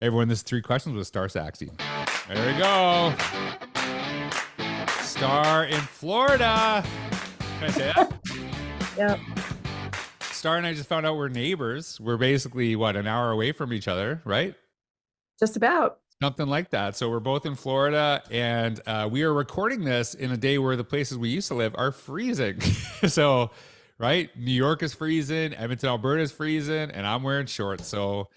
Everyone, this is three questions with Starr Sackstein. There we go. Starr in Florida. Can I say that? Yep. Starr and I just found out we're neighbors. We're basically, what, an hour away from each other, right? Just about. Something like that. So we're both in Florida, and we are recording this in a day where the places we used to live are freezing. So, right? New York is freezing, Edmonton, Alberta is freezing, and I'm wearing shorts. So,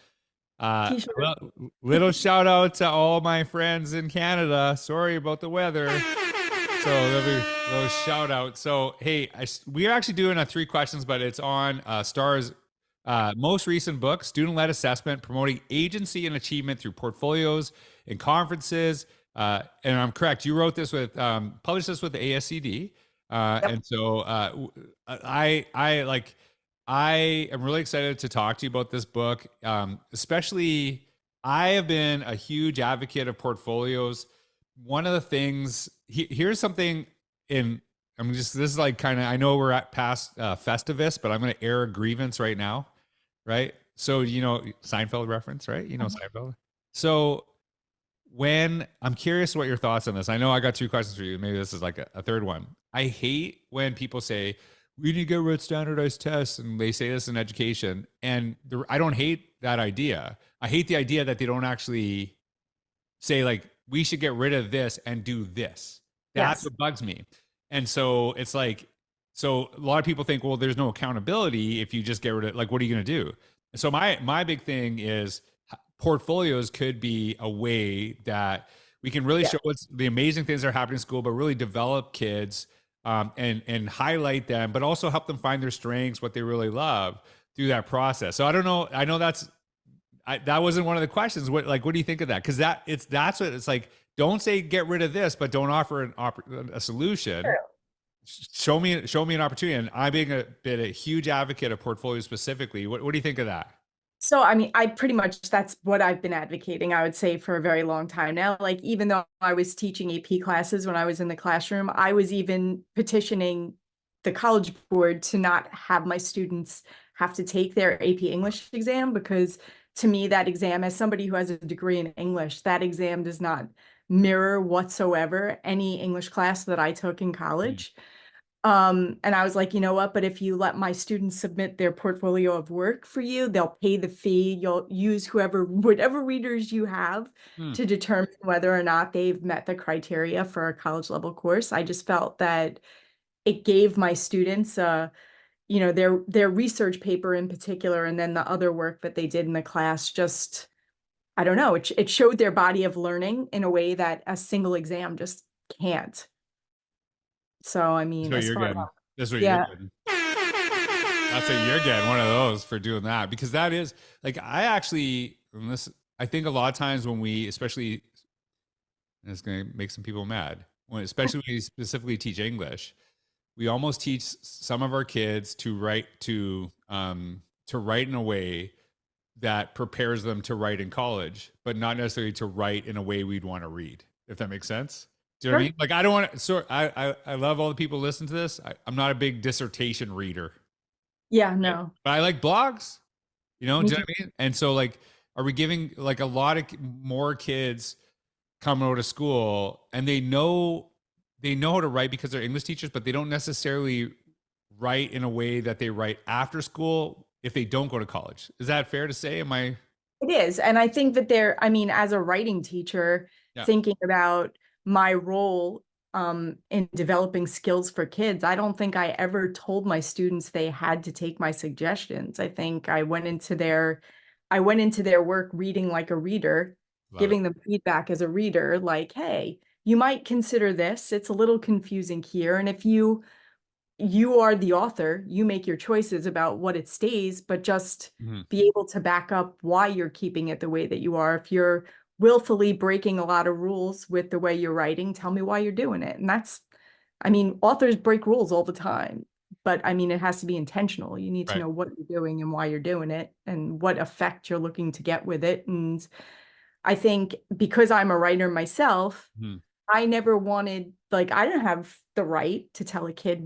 T-shirt. well, little shout out to all my friends in Canada. Sorry about the weather. So little shout out. So hey, we are actually doing a three questions, but it's on Star's most recent book, Student Led Assessment: Promoting Agency and Achievement Through Portfolios and Conferences. And I'm correct. You wrote this with published this with the ASCD, Yep. and so I like. I am really excited to talk to you about this book. Especially, I have been a huge advocate of portfolios. One of the things here's something in I'm just this is like kind of I know we're at past Festivus, but I'm going to air a grievance right now, right? So Seinfeld reference, right? Seinfeld. So when I'm curious what your thoughts on this. I know I got two questions for you. Maybe this is like a third one. I hate when people say we need to get rid of standardized tests, and they say this in education. And I don't hate that idea. I hate the idea that they don't actually say like we should get rid of this and do this. That's Yes. what bugs me. And so it's like, so a lot of people think, well, there's no accountability if you just get rid of like, what are you going to do? So my big thing is portfolios could be a way that we can really Yeah. show what's the amazing things that are happening in school, but really develop kids and highlight them, but also help them find their strengths, what they really love through that process. So I don't know. I know that wasn't one of the questions. What do you think of that? Because that's what it's like. Don't say get rid of this, but don't offer a solution. True. Show me an opportunity. And I'm being a huge advocate of portfolio specifically. What do you think of that? So, I pretty much that's what I've been advocating, I would say, for a very long time now. Like, even though I was teaching AP classes when I was in the classroom, I was even petitioning the College Board to not have my students have to take their AP English exam because to me, that exam, as somebody who has a degree in English, that exam does not mirror whatsoever any English class that I took in Mm. college. And I was like, you know what? But if you let my students submit their portfolio of work for you, they'll pay the fee. You'll use whatever readers you have Hmm. to determine whether or not they've met the criteria for a college level course. I just felt that it gave my students, their research paper in particular, and then the other work that they did in the class. Just, I don't know. It showed their body of learning in a way that a single exam just can't. So, That's what as you're far, getting. That's what you're yeah. getting. That's what you're getting. One of those for doing that because that is like I actually. And this I think a lot of times when we, especially, and it's going to make some people mad. Especially when we specifically teach English, we almost teach some of our kids to write in a way that prepares them to write in college, but not necessarily to write in a way we'd want to read. If that makes sense. Do you know what I Sure. mean? Like I don't want to. So I love all the people who listen to this. I'm not a big dissertation reader, Yeah, right? no, But I like blogs. me Do you know too. what I mean? And so like, are we giving like a lot of more kids come out of school and they know how to write because they're English teachers, but they don't necessarily write in a way that they write after school if they don't go to college. Is that fair to say? Am I? It is. And I think that as a writing teacher, Yeah. thinking about my role in developing skills for kids, I don't think I ever told my students they had to take my suggestions. I think I went into their work reading like a reader, Love it. giving them feedback as a reader, like, hey, you might consider this. It's a little confusing here. And if you are the author, you make your choices about what it stays, but just Mhm. be able to back up why you're keeping it the way that you are. If you're willfully breaking a lot of rules with the way you're writing, tell me why you're doing it. And authors break rules all the time, but it has to be intentional. You need to Right. know what you're doing and why you're doing it and what effect you're looking to get with it. And I think because I'm a writer myself, Mhm. I never wanted, like, I didn't have the right to tell a kid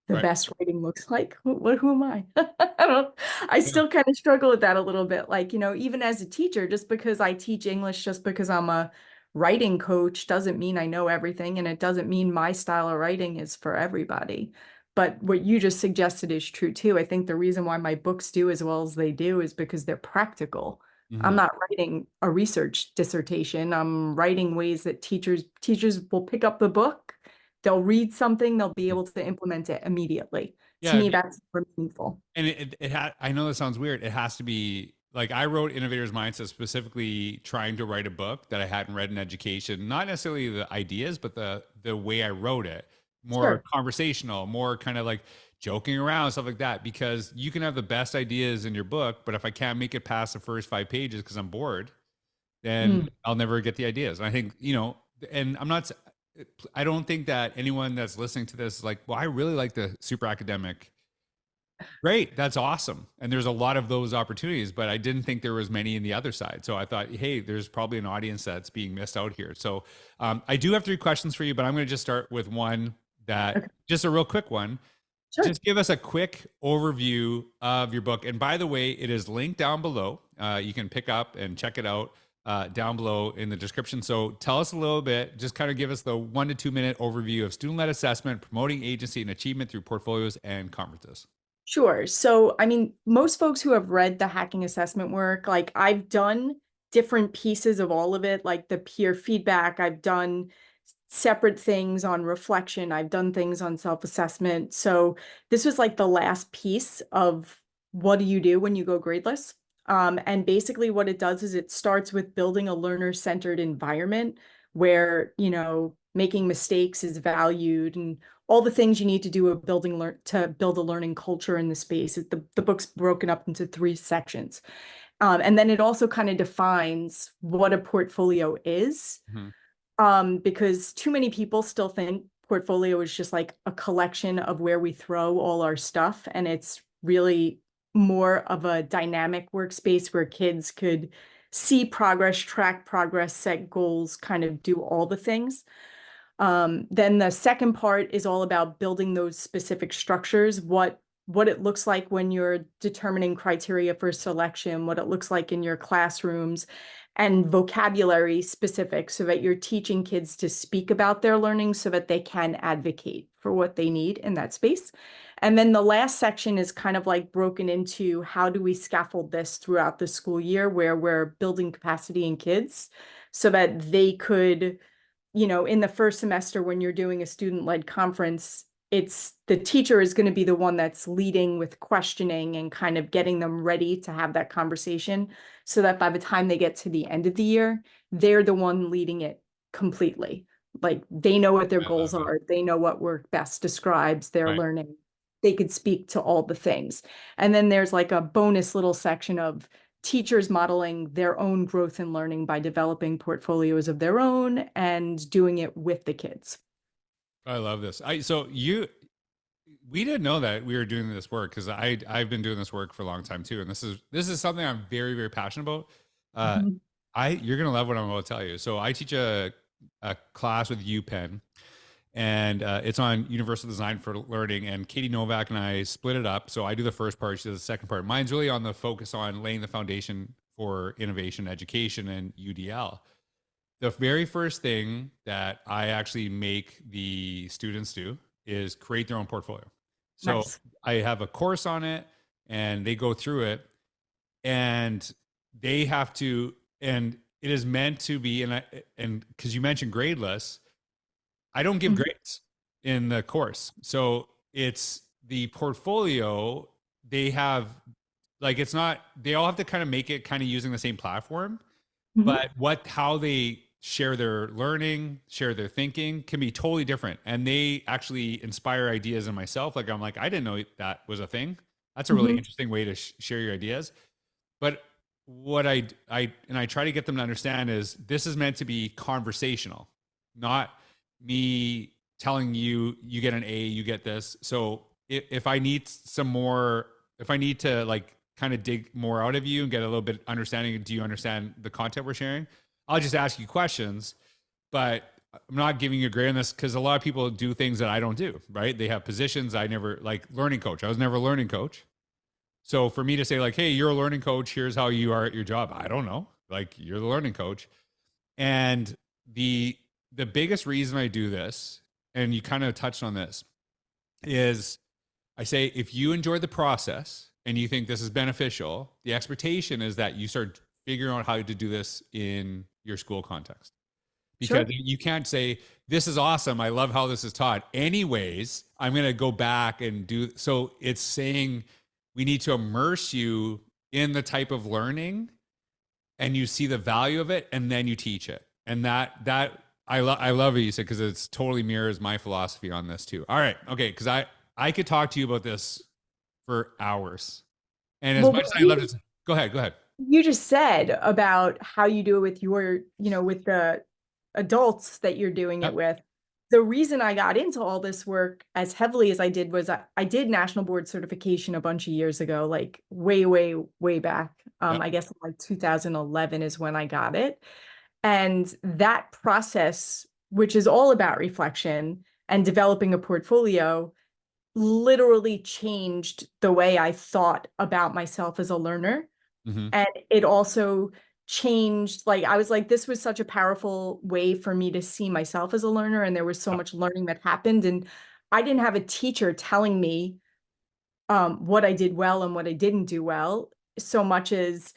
the Right. best writing looks like. Who am I? I Yeah. still kind of struggle with that a little bit. Like, even as a teacher, just because I teach English, just because I'm a writing coach, doesn't mean I know everything. And it doesn't mean my style of writing is for everybody. But what you just suggested is true too. I think the reason why my books do as well as they do is because they're practical. I'm Mhm. not writing a research dissertation. I'm writing ways that teachers will pick up the book, they'll read something, they'll be able to implement it immediately. To Yeah. me, that's more meaningful. And I know this sounds weird. It has to be like I wrote Innovator's Mindset specifically trying to write a book that I hadn't read in education, not necessarily the ideas, but the way I wrote it, more Sure. conversational, more kind of like joking around, stuff like that. Because you can have the best ideas in your book, but if I can't make it past the first 5 pages because I'm bored, then Mm. I'll never get the ideas. And I think, and I don't think that anyone that's listening to this is like, well, I really like the super academic. Great, that's awesome. And there's a lot of those opportunities, but I didn't think there was many in the other side. So I thought, hey, there's probably an audience that's being missed out here. So I do have 3 questions for you, but I'm going to just start with one that Okay. just a real quick one. Sure. Just give us a quick overview of your book. And by the way, it is linked down below. You can pick up and check it out down below in the description. So tell us a little bit, just kind of give us the 1 to 2 minute overview of student-led assessment, promoting agency and achievement through portfolios and conferences. Sure. So, I mean, most folks who have read the hacking assessment work, like I've done different pieces of all of it, like the peer feedback, I've done separate things on reflection, I've done things on self-assessment. So, this was like the last piece of what do you do when you go gradeless? And basically, what it does is it starts with building a learner-centered environment where, making mistakes is valued and all the things you need to do to build a learning culture in the space. The book's broken up into 3 sections. And then it also kind of defines what a portfolio is, Mhm. because too many people still think portfolio is just like a collection of where we throw all our stuff. And it's really more of a dynamic workspace where kids could see progress, track progress, set goals, kind of do all the things. Then the second part is all about building those specific structures, what it looks like when you're determining criteria for selection, what it looks like in your classrooms, and vocabulary specific so that you're teaching kids to speak about their learning so that they can advocate for what they need in that space. And then the last section is kind of like broken into how do we scaffold this throughout the school year where we're building capacity in kids so that they could, in the first semester when you're doing a student-led conference, it's the teacher is going to be the one that's leading with questioning and kind of getting them ready to have that conversation so that by the time they get to the end of the year, they're the one leading it completely. Like they know what their I love goals it. are, they know what work best describes their Right. learning. They could speak to all the things. And then there's like a bonus little section of teachers modeling their own growth and learning by developing portfolios of their own and doing it with the kids. I love this. We didn't know that we were doing this work because I've been doing this work for a long time too, and this is something I'm very very passionate about. Uh, Mhm. you're gonna love what I'm about to tell you. So I teach a class with UPenn, and it's on universal design for learning. And Katie Novak and I split it up. So I do the first part, she does the second part. Mine's really on the focus on laying the foundation for innovation, education, and UDL. The very first thing that I actually make the students do is create their own portfolio. So Nice. I have a course on it and they go through it and they have to, and it is meant to be, and because you mentioned gradeless, I don't give Mhm. grades in the course. So it's the portfolio, they have like, it's not, they all have to kind of make it kind of using the same platform, Mhm. but how they share their learning, share their thinking can be totally different. And they actually inspire ideas in myself. Like I'm like, I didn't know that was a thing. That's a really Mhm. interesting way to share your ideas. But what I try to get them to understand is this is meant to be conversational, not me telling you you get an A, you get this. So if I need some more, if I need to like kind of dig more out of you and get a little bit understanding, do you understand the content we're sharing? I'll just ask you questions, but I'm not giving you a grade on this because a lot of people do things that I don't do, right? They have positions I never, like learning coach. I was never a learning coach. So for me to say like, hey, you're a learning coach, here's how you are at your job. I don't know. Like you're the learning coach. And the biggest reason I do this, and you kind of touched on this, is I say if you enjoy the process and you think this is beneficial, the expectation is that you start figuring out how to do this in your school context. Because Sure. you can't say, this is awesome. I love how this is taught. Anyways, I'm going to go back and do. So it's saying we need to immerse you in the type of learning and you see the value of it and then you teach it. And I love what you said because it's totally mirrors my philosophy on this too. All right. Okay. Because I could talk to you about this for hours. And as Well, much what as I love to, go ahead, go ahead. you just said about how you do it with your, with the adults that you're doing it Yep. with. The reason I got into all this work as heavily as I did was I did national board certification a bunch of years ago, like way, way, way back. Yep. I guess like 2011 is when I got it. And that process, which is all about reflection and developing a portfolio, literally changed the way I thought about myself as a learner. Mm-hmm. And it also changed, like, I was like, this was such a powerful way for me to see myself as a learner. And there was so Yep. much learning that happened. And I didn't have a teacher telling me what I did well and what I didn't do well, so much as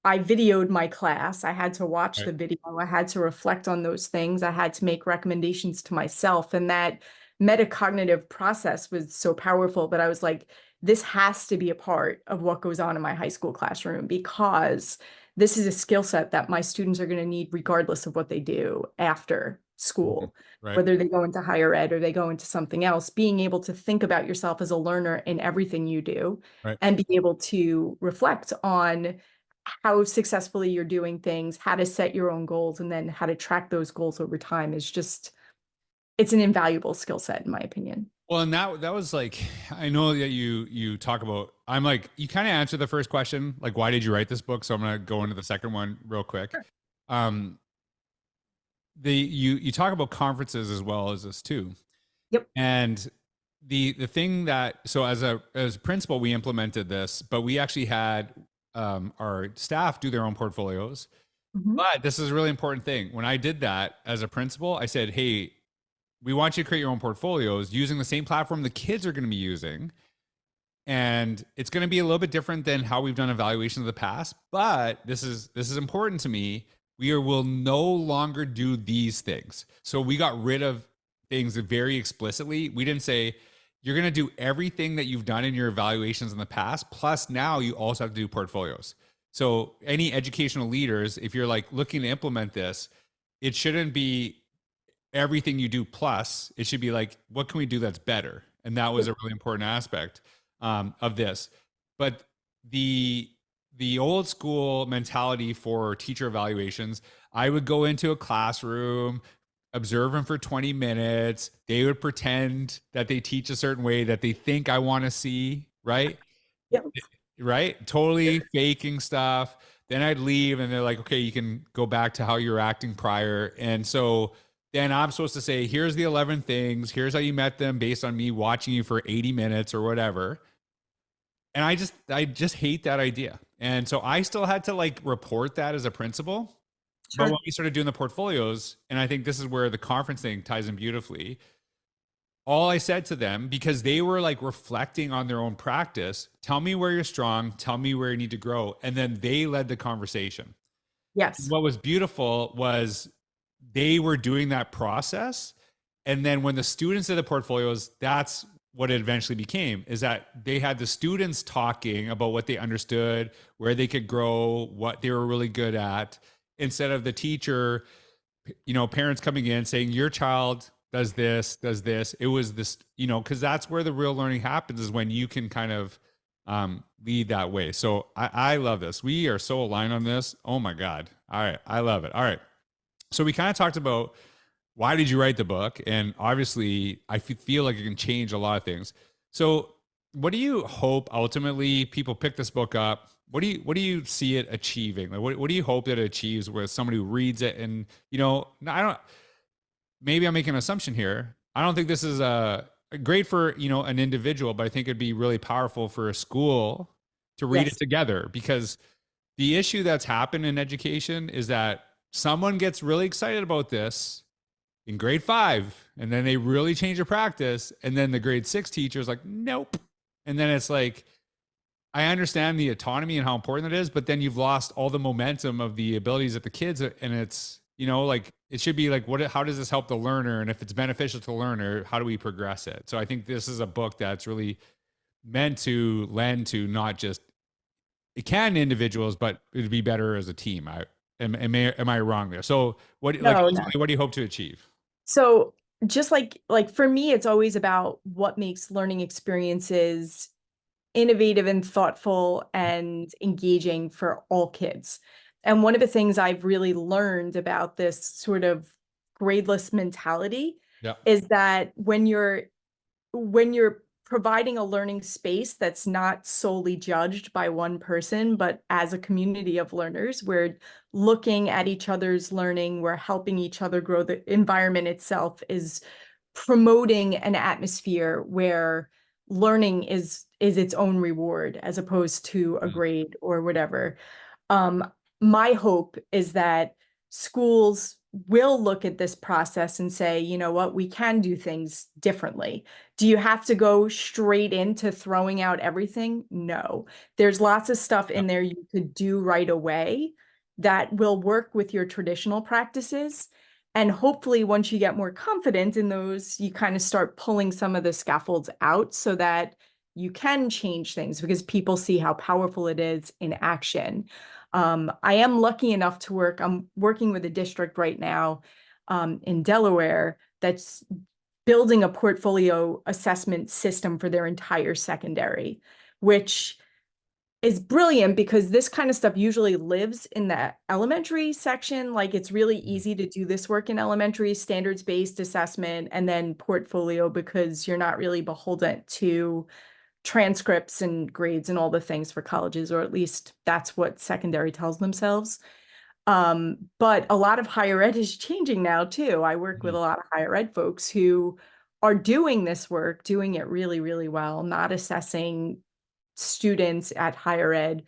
I videoed my class. I had to watch Right. the video. I had to reflect on those things. I had to make recommendations to myself. And that metacognitive process was so powerful that I was like, this has to be a part of what goes on in my high school classroom because this is a skill set that my students are going to need regardless of what they do after Mm-hmm. school, Right. whether they go into higher ed or they go into something else. Being able to think about yourself as a learner in everything you do Right. and be able to reflect on how successfully you're doing things, how to set your own goals, and then how to track those goals over time is just, it's an invaluable skill set, in my opinion. Well, and that was like, I know that you talk about. I'm like, you kind of answered the first question, like, why did you write this book? So I'm gonna go into the second one real quick. Sure. Um, you talk about conferences as well as this too, Yep. and the thing that so as a principal we implemented this, but we actually had our staff do their own portfolios. Mhm. But this is a really important thing. When I did that as a principal, I said, hey, we want you to create your own portfolios using the same platform the kids are going to be using. And it's going to be a little bit different than how we've done evaluations in the past, but this is important to me. Will no longer do these things. So we got rid of things very explicitly. We didn't say you're going to do everything that you've done in your evaluations in the past, plus now you also have to do portfolios. So any educational leaders, if you're like looking to implement this, it shouldn't be everything you do plus. It should be like, what can we do that's better? And that was Yep. a really important aspect of this. But the the old school mentality for teacher evaluations, I would go into a classroom, observe them for 20 minutes. They would pretend that they teach a certain way that they think I want to see, right? Yep. Right? Totally faking stuff. Then I'd leave and they're like, okay, you can go back to how you were acting prior. And so then I'm supposed to say, here's the 11 things. Here's how you met them based on me watching you for 80 minutes or whatever. And I just hate that idea. And so I still had to like report that as a principal. But when Sure. we started doing the portfolios, and I think this is where the conference thing ties in beautifully, all I said to them, because they were like reflecting on their own practice, tell me where you're strong, tell me where you need to grow. And then they led the conversation. Yes. What was beautiful was they were doing that process. And then when the students did the portfolios, that's what it eventually became, is that they had the students talking about what they understood, where they could grow, what they were really good at, instead of the teacher, parents coming in saying your child does this. It was this, because that's where the real learning happens, is when you can kind of lead that way. So I love this. We are so aligned on this. Oh my God. All right. I love it. All right. So we kind of talked about why did you write the book? And obviously I feel like it can change a lot of things. So what do you hope ultimately people pick this book up? What do you see it achieving? Like what do you hope that it achieves with somebody who reads it? And I don't, maybe I'm making an assumption here. I don't think this is great for, an individual, but I think it'd be really powerful for a school to read it Yes. together, because the issue that's happened in education is that someone gets really excited about this in grade 5, and then they really change their practice, and then the grade 6 teacher is like, nope. And then it's like, I understand the autonomy and how important it is, but then you've lost all the momentum of the abilities of the kids. And it's, like it should be like, how does this help the learner? And if it's beneficial to the learner, how do we progress it? So I think this is a book that's really meant to lend to not just, it can individuals, but it'd be better as a team. Am I wrong there? So No, no. ultimately, what do you hope to achieve? So just like for me, it's always about what makes learning experiences innovative and thoughtful and engaging for all kids. And one of the things I've really learned about this sort of gradeless mentality Yeah. is that when you're providing a learning space that's not solely judged by one person, but as a community of learners, we're looking at each other's learning, we're helping each other grow. The environment itself is promoting an atmosphere where learning is its own reward as opposed to a Mm. grade or whatever. My hope is that schools will look at this process and say, you know what, we can do things differently. Do you have to go straight into throwing out everything? No. There's lots of stuff Yeah. in there you could do right away that will work with your traditional practices. And hopefully, once you get more confident in those, you kind of start pulling some of the scaffolds out so that you can change things because people see how powerful it is in action. I am lucky enough to I'm working with a district right now in Delaware that's building a portfolio assessment system for their entire secondary, which is brilliant because this kind of stuff usually lives in the elementary section. Like it's really Mm. easy to do this work in elementary, standards-based assessment, and then portfolio because you're not really beholden to transcripts and grades and all the things for colleges, or at least that's what secondary tells themselves. But a lot of higher ed is changing now too. I work with Mhm. a lot of higher ed folks who are doing this work, doing it really, really well, not assessing students at higher ed.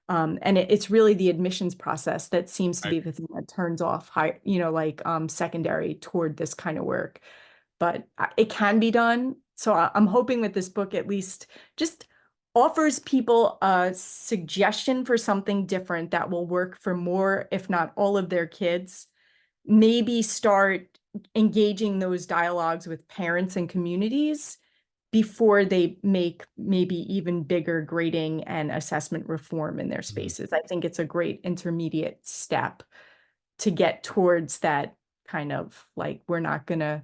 And it's really the admissions process that seems to Right. be the thing that turns off high, like secondary toward this kind of work. But it can be done. So I'm hoping that this book at least just offers people a suggestion for something different that will work for more, if not all of their kids. Maybe start engaging those dialogues with parents and communities before they make maybe even bigger grading and assessment reform in their Mhm. spaces. I think it's a great intermediate step to get towards that kind of like, we're not going to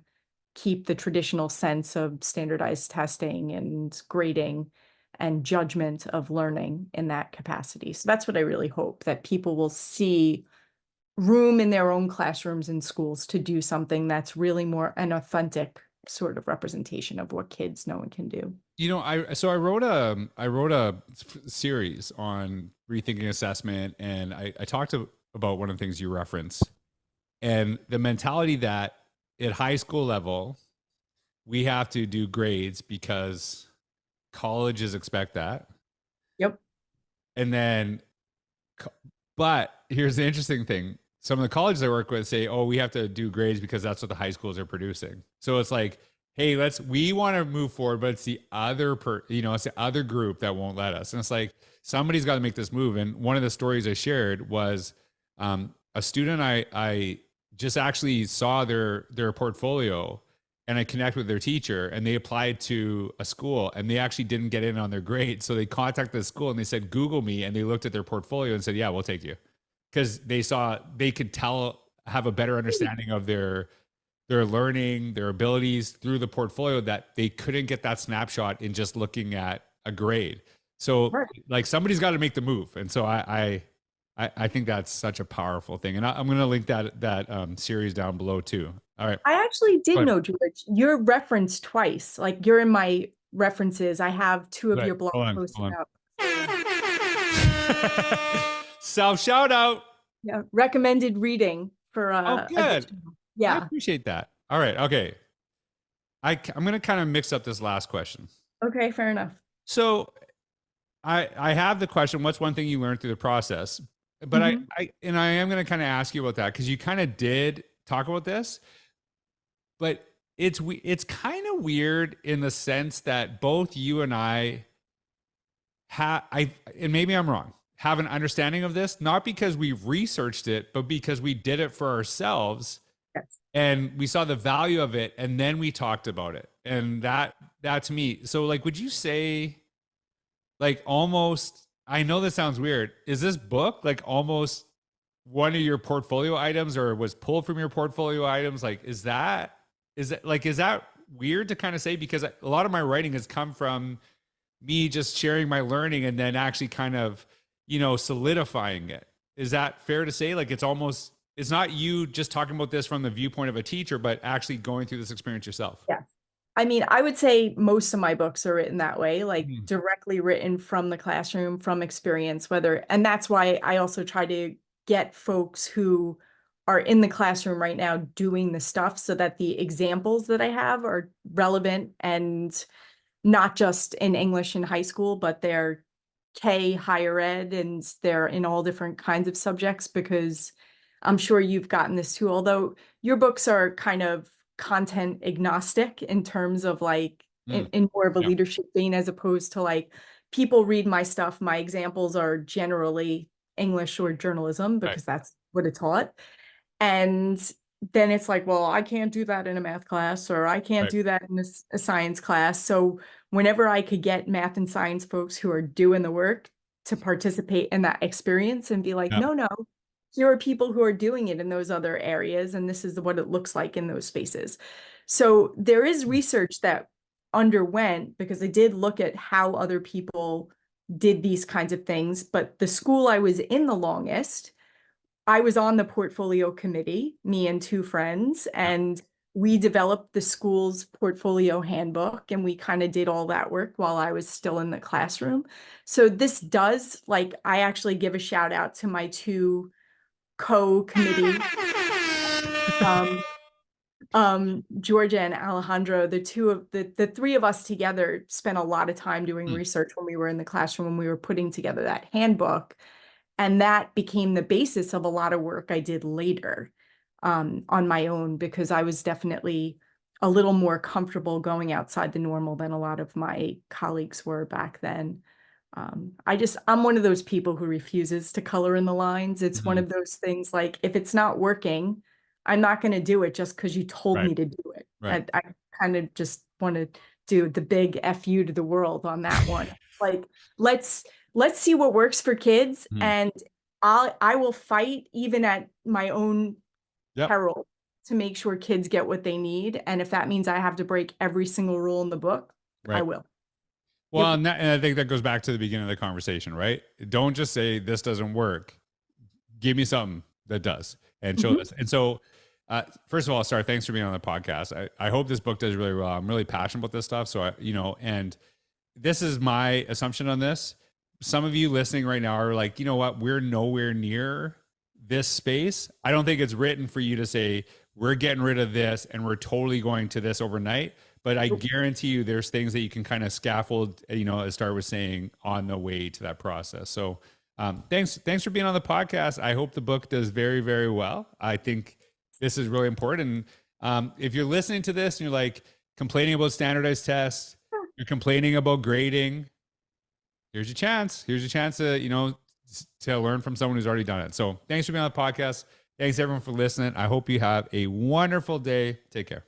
keep the traditional sense of standardized testing and grading and judgment of learning in that capacity. So that's what I really hope, that people will see room in their own classrooms and schools to do something that's really more an authentic sort of representation of what kids know and can do. I wrote a series on rethinking assessment, and I talked about one of the things you referenced, and the mentality that at high school level we have to do grades because colleges expect that, Yep. and then but here's the interesting thing. Some of the colleges I work with say, "Oh, we have to do grades because that's what the high schools are producing." So it's like, "Hey, we want to move forward, but it's the it's the other group that won't let us." And it's like somebody's got to make this move. And one of the stories I shared was a student I just actually saw their portfolio, and I connect with their teacher, and they applied to a school, and they actually didn't get in on their grade. So they contacted the school and they said, Google me. And they looked at their portfolio and said, yeah, we'll take you. Because they could have a better understanding of their learning, their abilities through the portfolio, that they couldn't get that snapshot in just looking at a grade. So Right. like somebody's got to make the move. And so I think that's such a powerful thing. And I'm going to link that series down below too. All right. I actually Go did ahead. know, George. You're referenced twice. Like you're in my references. I have two of Right. your blog Hold on. posts Hold up. So on. Self shout out. yeah, recommended reading for Oh, good. additional. I Yeah. appreciate that. All right. Okay. I'm going to kind of mix up this last question. Okay, fair enough. So I have the question, what's one thing you learned through the process? But Mhm. I am going to kind of ask you about that because you kind of did talk about this, but it's kind of weird in the sense that both you and I and maybe I'm wrong, have an understanding of this, not because we researched it, but because we did it for ourselves Yes. and we saw the value of it and then we talked about it. And that to me, so like, would you say like almost, I know this sounds weird. Is this book like almost one of your portfolio items or was pulled from your portfolio items? Like, is that weird to kind of say? Because a lot of my writing has come from me just sharing my learning and then actually kind of, solidifying it. Is that fair to say? Like, it's not you just talking about this from the viewpoint of a teacher, but actually going through this experience yourself. Yeah. I mean, I would say most of my books are written that way, like Mhm. directly written from the classroom, from experience, and that's why I also try to get folks who are in the classroom right now doing the stuff so that the examples that I have are relevant and not just in English in high school, but they're K higher ed and they're in all different kinds of subjects because I'm sure you've gotten this too, although your books are kind of content agnostic in terms of like Mm. in more of a Yeah. leadership vein as opposed to like people read my stuff. My examples are generally English or journalism Right. because that's what it's taught. And then it's like, well, I can't do that in a math class, or I can't Right. do that in a science class. So whenever I could get math and science folks who are doing the work to participate in that experience and be like, Yeah. no, no, here are people who are doing it in those other areas, and this is what it looks like in those spaces. So there is research that underwent because I did look at how other people did these kinds of things, but the school I was in the longest, I was on the portfolio committee, me and two friends, Yeah. and we developed the school's portfolio handbook and we kind of did all that work while I was still in the classroom. So this does, like, I actually give a shout out to my two co-committee, um, Georgia and Alejandro, the two of the three of us together spent a lot of time doing Mm. research when we were in the classroom, when we were putting together that handbook. And that became the basis of a lot of work I did later on my own, because I was definitely a little more comfortable going outside the normal than a lot of my colleagues were back then. I'm one of those people who refuses to color in the lines. It's one Mhm. of those things like, if it's not working, I'm not going to do it just because you told Right. me to do it. Right. I kind of just want to do the big F you to the world on that one. Like, let's let's see what works for kids, Mhm. and I will fight even at my own Yep. peril to make sure kids get what they need. And if that means I have to break every single rule in the book, I Right. will. Well, Yep. and I think that goes back to the beginning of the conversation, right? Don't just say this doesn't work. Give me something that does and show Mhm. this. And so, first of all, Star, thanks for being on the podcast. I hope this book does really well. I'm really passionate about this stuff. So and this is my assumption on this. Some of you listening right now are like, you know what? We're nowhere near this space. I don't think it's written for you to say, we're getting rid of this and we're totally going to this overnight. But I guarantee you there's things that you can kind of scaffold, as Star was saying, on the way to that process. So thanks for being on the podcast. I hope the book does very, very well. I think this is really important. And if you're listening to this and you're like complaining about standardized tests, you're complaining about grading, here's your chance. Here's your chance to learn from someone who's already done it. So thanks for being on the podcast. Thanks everyone for listening. I hope you have a wonderful day. Take care.